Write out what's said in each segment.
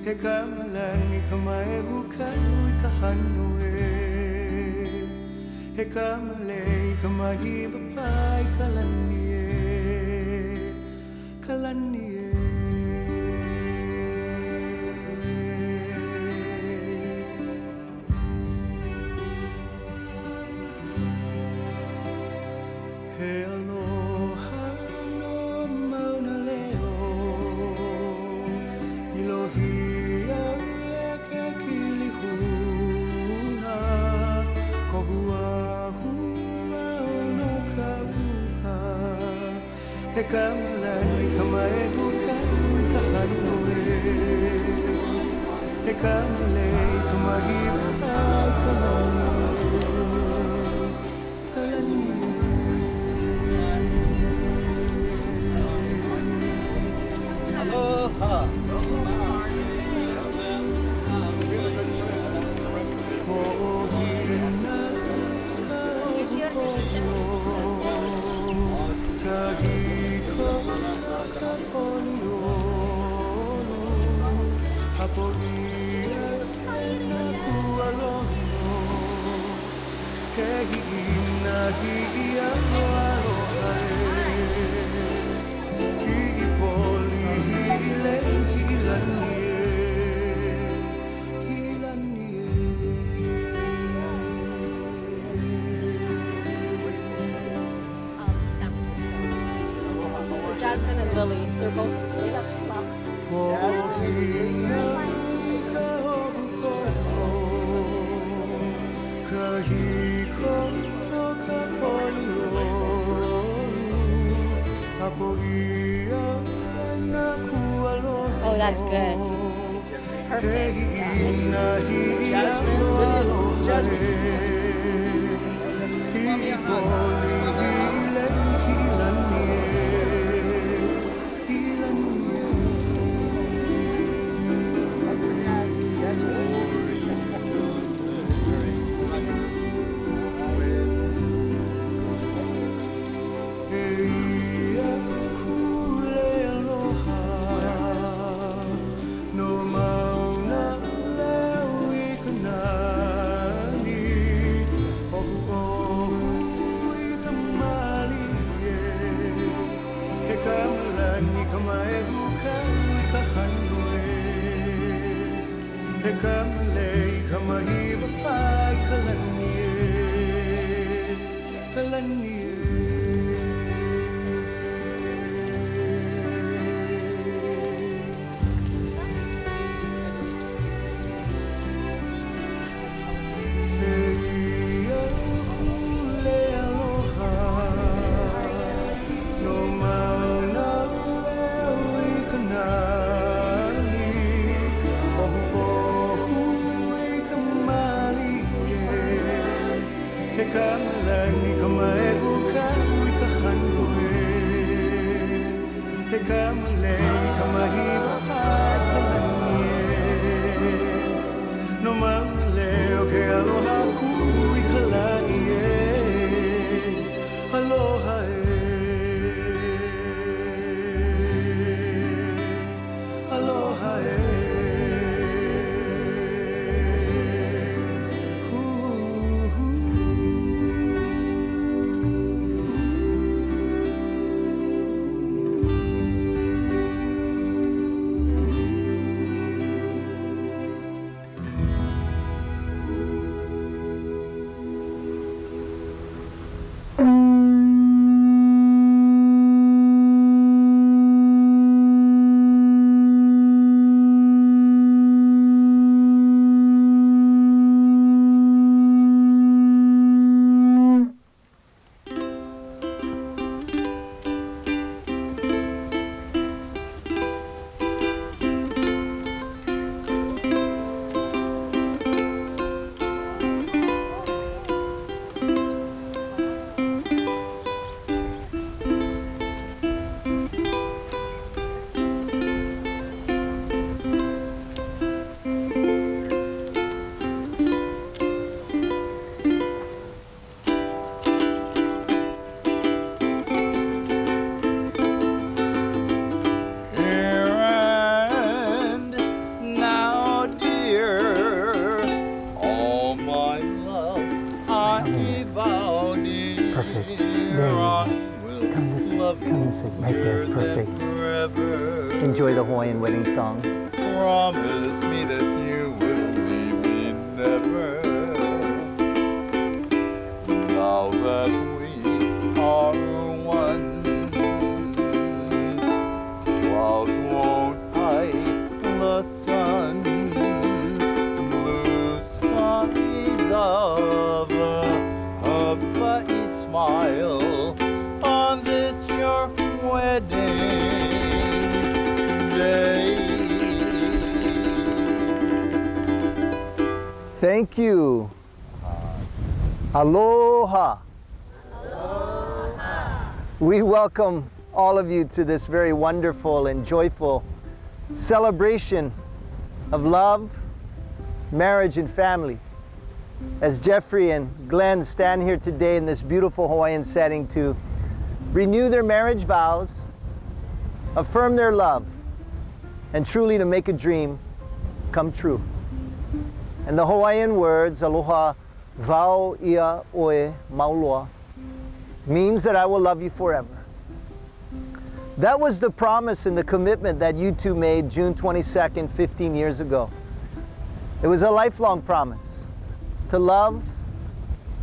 he kamalani kamae bukai kahanue he kamalei kamahi papai kalanie he aloha no mauna leo Ilohia ke kilihuna kohua hua no kauka he kamalani kamae bukai kahanue he kamalei kamahi papai Aloha. Jasmine and Lily, they're both made up Oh, that's good. Perfect. love you. Come and sit right there. here Perfect. and forever. Enjoy the Hawaiian wedding song. Promise me that you will leave me never. Now that we are one, clouds won't hide the sun. Blue skies of a Hawaii smile on this your wedding day. Thank you. Aloha. We welcome all of you to this very wonderful and joyful celebration of love, marriage, and family. As Jeffrey and Glenn stand here today in this beautiful Hawaiian setting to renew their marriage vows, affirm their love, and truly to make a dream come true. And the Hawaiian words, aloha Vow ia oe maulua, means that I will love you forever. That was the promise and the commitment that you two made June 22nd, 15 years ago. It was a lifelong promise to love,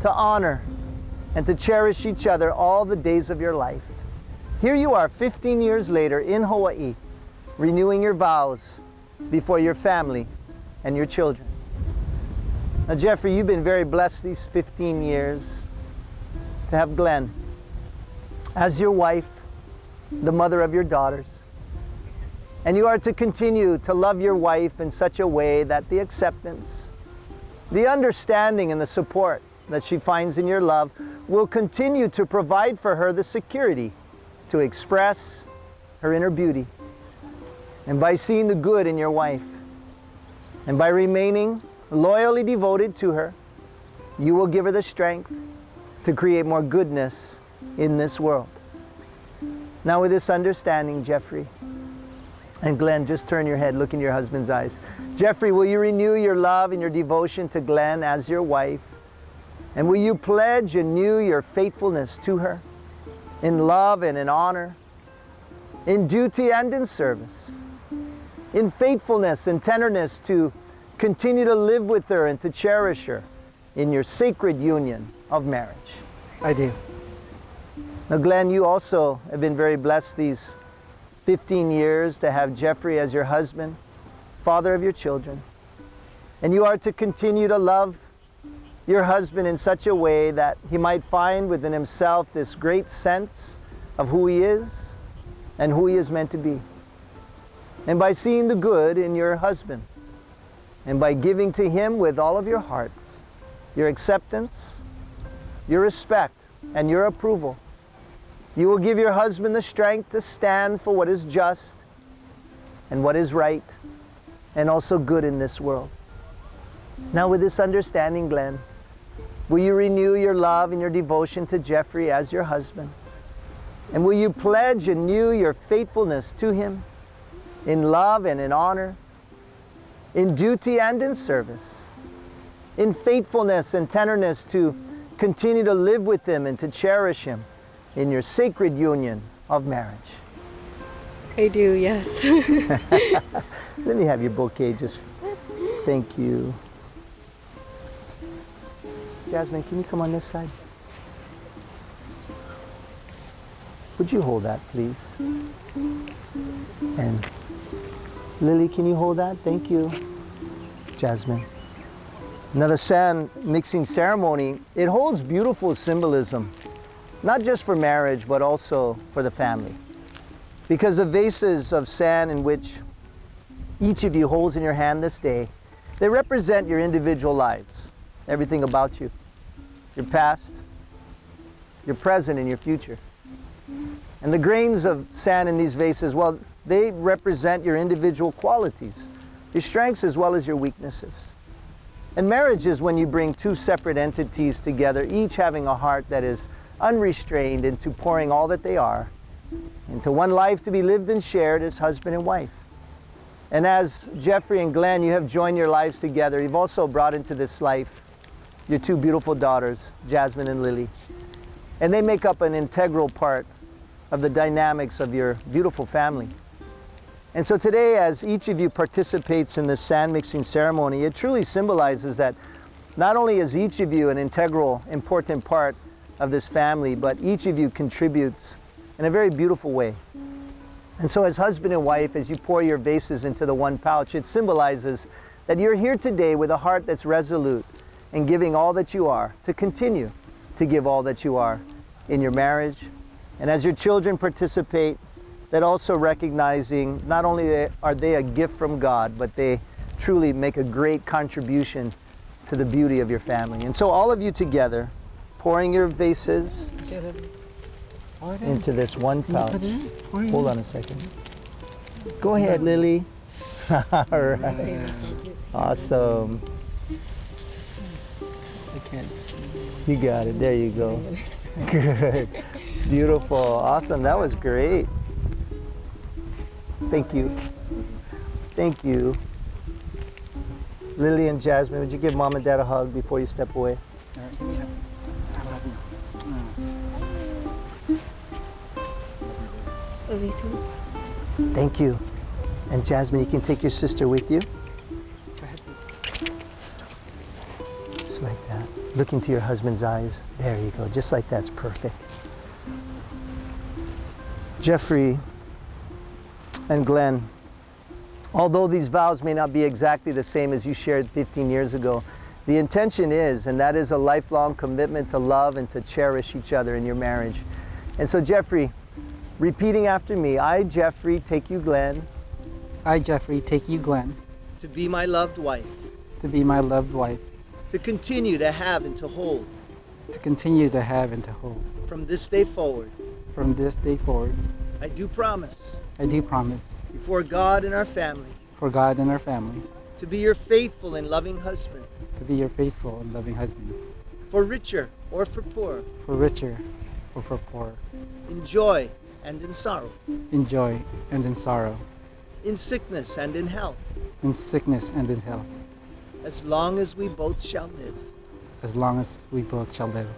to honor, and to cherish each other all the days of your life. Here you are 15 years later in Hawaii, renewing your vows before your family and your children. Now, Jeffrey, you've been very blessed these 15 years to have Glenn as your wife, the mother of your daughters. And you are to continue to love your wife in such a way that the acceptance, the understanding, and the support that she finds in your love will continue to provide for her the security to express her inner beauty. And by seeing the good in your wife, and by remaining loyally devoted to her, you will give her the strength to create more goodness in this world. Now, with this understanding, Jeffrey and Glenn, just turn your head, look in your husband's eyes. Jeffrey, will you renew your love and your devotion to Glenn as your wife? And will you pledge anew your faithfulness to her in love and in honor, in duty and in service, in faithfulness and tenderness to continue to live with her and to cherish her in your sacred union of marriage? I do. Now, Glenn, you also have been very blessed these 15 years to have Jeffrey as your husband, father of your children. And you are to continue to love your husband in such a way that he might find within himself this great sense of who he is and who he is meant to be. And by seeing the good in your husband, and by giving to him with all of your heart, your acceptance, your respect, and your approval, you will give your husband the strength to stand for what is just and what is right and also good in this world. Now, with this understanding, Glenn, will you renew your love and your devotion to Jeffrey as your husband? And will you pledge anew your faithfulness to him in love and in honor, in duty and in service, in faithfulness and tenderness to continue to live with him and to cherish him in your sacred union of marriage? I do, yes. Let me have your bouquet, just thank you. Jasmine, can you come on this side? Would you hold that, please? And Lily, can you hold that? Thank you. Jasmine. Now, the sand mixing ceremony, it holds beautiful symbolism, not just for marriage, but also for the family. Because the vases of sand in which each of you holds in your hand this day, they represent your individual lives, everything about you, your past, your present, and your future. And the grains of sand in these vases, well, they represent your individual qualities, your strengths as well as your weaknesses. And marriage is when you bring two separate entities together, each having a heart that is unrestrained into pouring all that they are into one life to be lived and shared as husband and wife. And as Jeffrey and Glenn, you have joined your lives together, you've also brought into this life your two beautiful daughters, Jasmine and Lily. And they make up an integral part of the dynamics of your beautiful family. And so today, as each of you participates in this sand mixing ceremony, it truly symbolizes that not only is each of you an integral, important part of this family, but each of you contributes in a very beautiful way. And so as husband and wife, as you pour your vases into the one pouch, it symbolizes that you're here today with a heart that's resolute in giving all that you are, to continue to give all that you are in your marriage. And as your children participate, that also recognizing not only are they a gift from God, but they truly make a great contribution to the beauty of your family. And so all of you together, pouring your vases into this one pouch. Hold on a second. Go ahead, Lily. All right. Awesome. I can't see. You got it. There you go. Good. Beautiful. Awesome. That was great. Thank you. Thank you. Lily and Jasmine, would you give Mom and Dad a hug before you step away? Love you too. Thank you. And Jasmine, you can take your sister with you. Go ahead. Just like that. Look into your husband's eyes. There you go. Just like that's perfect. Jeffrey and Glenn, although these vows may not be exactly the same as you shared 15 years ago, the intention is, and that is a lifelong commitment to love and to cherish each other in your marriage. And so Jeffrey, repeating after me, I, Jeffrey, take you, Glenn, I, Jeffrey, take you, Glenn, to be my loved wife, to be my loved wife, to continue to have and to hold, to continue to have and to hold. from this day forward, From this day forward, I do promise, I do promise, before God and our family, for God and our family, to be your faithful and loving husband, to be your faithful and loving husband, for richer or for poor, for richer or for poor, in joy and in sorrow, in joy and in sorrow, in sickness and in health, in sickness and in health, as long as we both shall live. as long as we both shall live.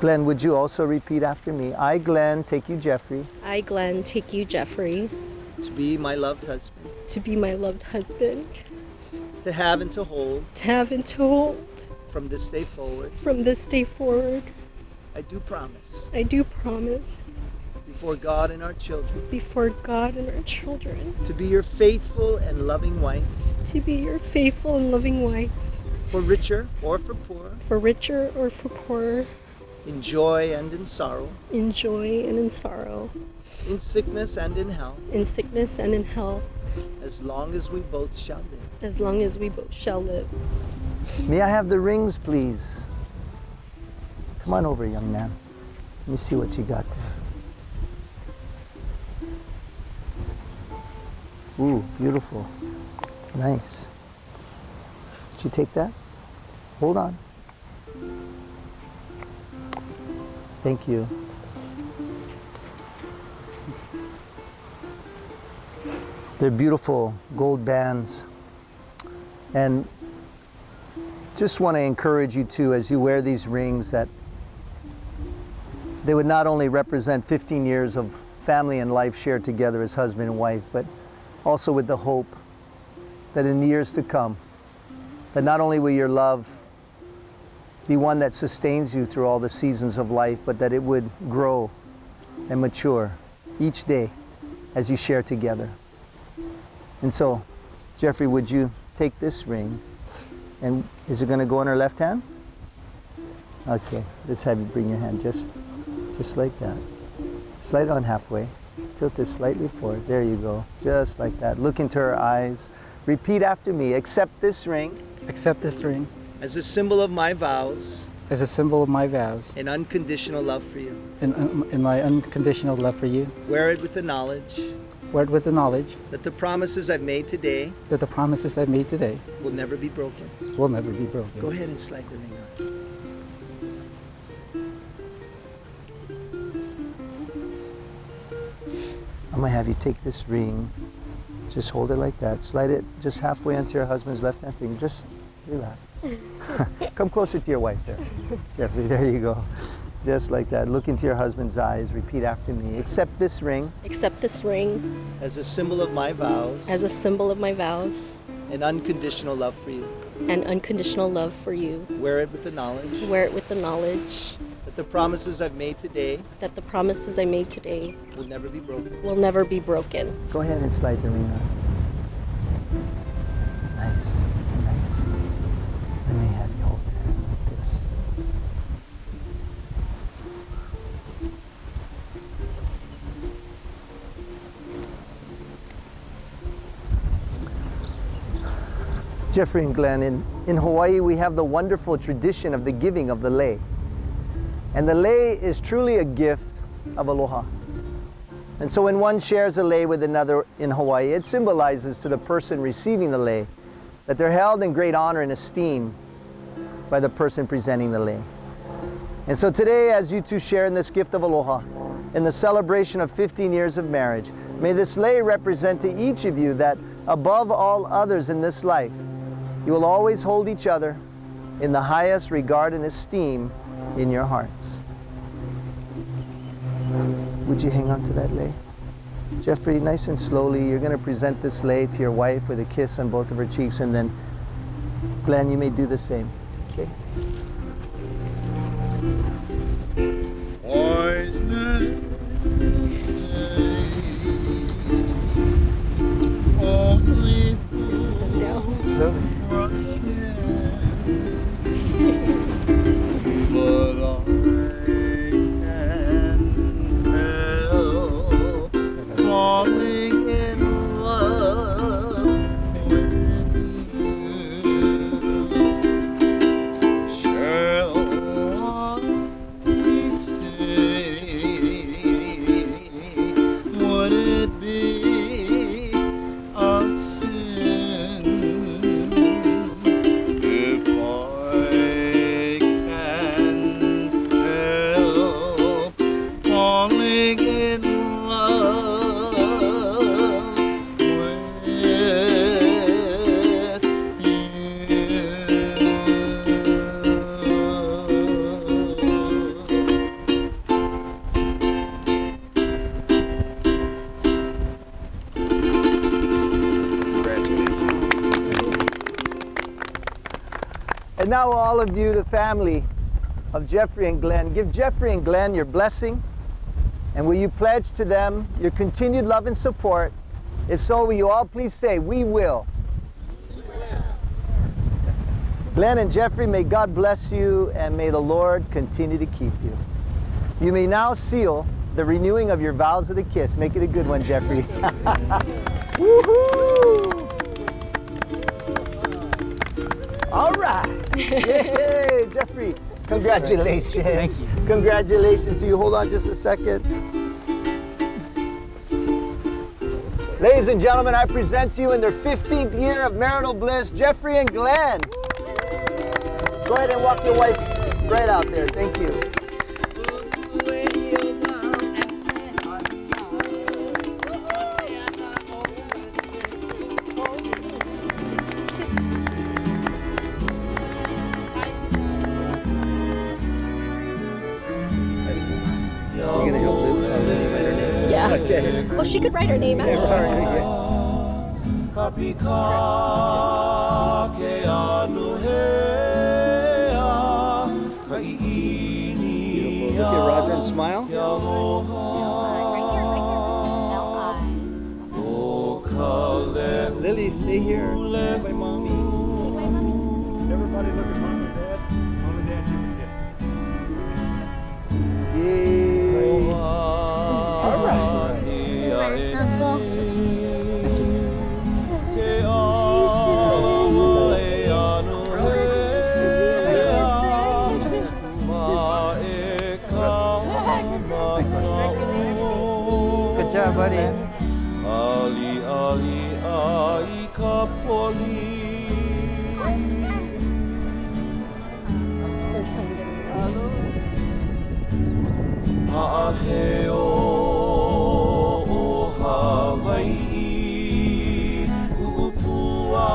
Glenn, would you also repeat after me? I, Glenn, take you, Jeffrey, I, Glenn, take you, Jeffrey, to be my loved husband, to be my loved husband, to have and to hold, to have and to hold, from this day forward. from this day forward. I do promise, I do promise, before God and our children, before God and our children, to be your faithful and loving wife, to be your faithful and loving wife, for richer or for poor, for richer or for poorer, in joy and in sorrow, in joy and in sorrow, in sickness and in health, in sickness and in health, as long as we both shall live. as long as we both shall live. May I have the rings, please? Come on over, young man. Let me see what you got there. Ooh, beautiful. Nice. Did you take that? Hold on. Thank you. They're beautiful gold bands. And just want to encourage you too, as you wear these rings, that they would not only represent 15 years of family and life shared together as husband and wife, but also with the hope that in years to come, that not only will your love be one that sustains you through all the seasons of life, but that it would grow and mature each day as you share together. And so, Jeffrey, would you take this ring, and is it going to go in her left hand? Okay, let's have you bring your hand just like that. Slide it on halfway. Tilt this slightly forward. There you go. Just like that. Look into her eyes. Repeat after me. Accept this ring Accept this ring as a symbol of my vows as a symbol of my vows and unconditional love for you. and my unconditional love for you. Wear it with the knowledge Wear it with the knowledge that the promises I've made today that the promises I made today will never be broken. will never be broken. Go ahead and slide the ring on. I'm going to have you take this ring. Just hold it like that. Slide it just halfway onto your husband's left hand finger. Just relax. Come closer to your wife there. Jeffrey, there you go. Just like that. Look into your husband's eyes. Repeat after me. Accept this ring Accept this ring as a symbol of my vows as a symbol of my vows and unconditional love for you. and unconditional love for you. Wear it with the knowledge Wear it with the knowledge that the promises I've made today that the promises I made today will never be broken. will never be broken. Go ahead and slide the ring on. Nice, nice. Let me have you hold your hand like this. Jeffrey and Glenn, in Hawaii we have the wonderful tradition of the giving of the lei. And the lei is truly a gift of aloha. And so when one shares a lei with another in Hawaii, it symbolizes to the person receiving the lei that they're held in great honor and esteem by the person presenting the lei. And so today, as you two share in this gift of aloha, in the celebration of 15 years of marriage, may this lei represent to each of you that above all others in this life, you will always hold each other in the highest regard and esteem in your hearts. Would you hang on to that lei? Jeffrey, nice and slowly, you're going to present this lei to your wife with a kiss on both of her cheeks, and then Glenn, you may do the same. Okay? Slowly. Falling in love with you. Shall we stay? Would it be a sin if I can help falling in love with And now all of you, the family of Jeffrey and Glenn, give Jeffrey and Glenn your blessing, and will you pledge to them your continued love and support? If so, will you all please say, we will. Glenn and Jeffrey, may God bless you and may the Lord continue to keep you. You may now seal the renewing of your vows of the kiss. Make it a good one, Jeffrey. Woohoo! All right. Yay, Jeffrey. Congratulations. Thank you. Congratulations. Do you hold on just a second? Ladies and gentlemen, I present to you in their 15th year of marital bliss, Jeffrey and Glenn. Go ahead and walk your wife right out there. Thank you. You're gonna help Lily write her name? Yeah. Okay. Well, she could write her name Yeah, actually. sorry. Beautiful. Look at Roger and smile. Lily, stay here. Say bye, mommy. Everybody look at mom and dad. Mom and dad, give a kiss. Yay. All right. Good job, buddy. Ali ali ai kapoli. Ha'aheo o Hawaii, ku'upua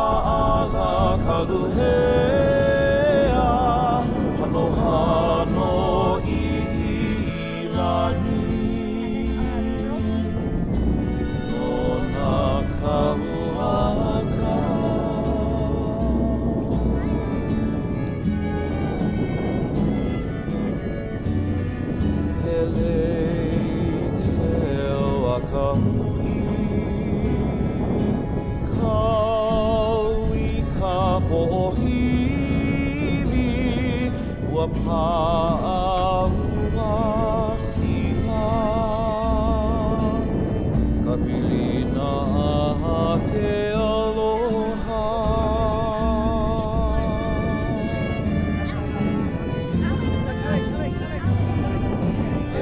ala kaluhea, hano hano hiwi ua pāua siha ka pilina ke aloha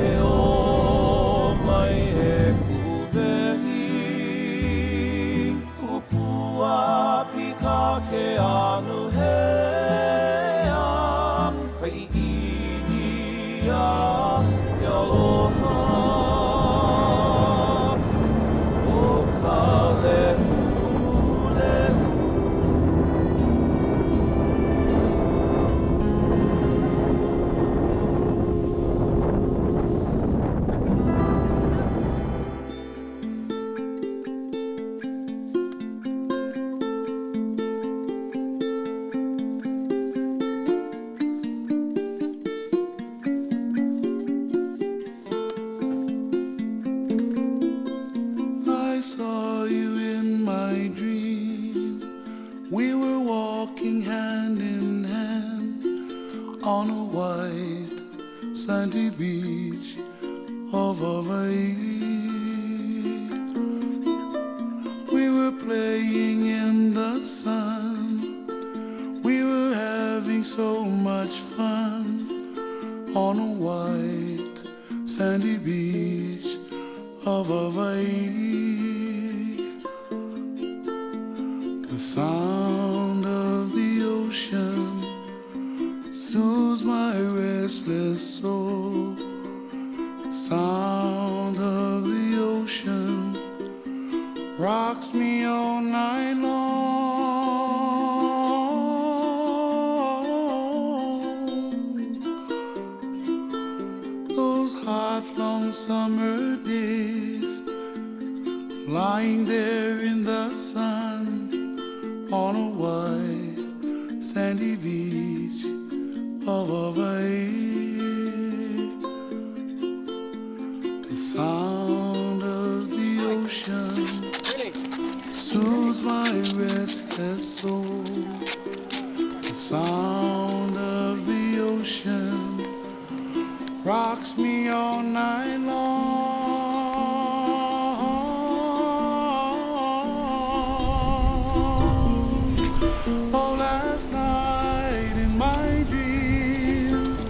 e o mai e kuwehi kupua pika ke anu hea kai inia e aloha o ka lehu lehu I saw you in my dream. We were walking hand in hand on a white sandy beach of Hawaii. We were playing in the sun. We were having so much fun on a white sandy beach of Hawaii. The sound of the ocean soothes my restless soul. The sound of the ocean rocks me all night long. Those hot, long summer days, lying there in the sun on a white sandy beach of Hawaii. The sound of the ocean soothes my restless soul. The sound of the ocean rocks me all night long. Oh, last night in my dreams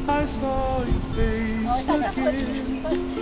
I saw your face again.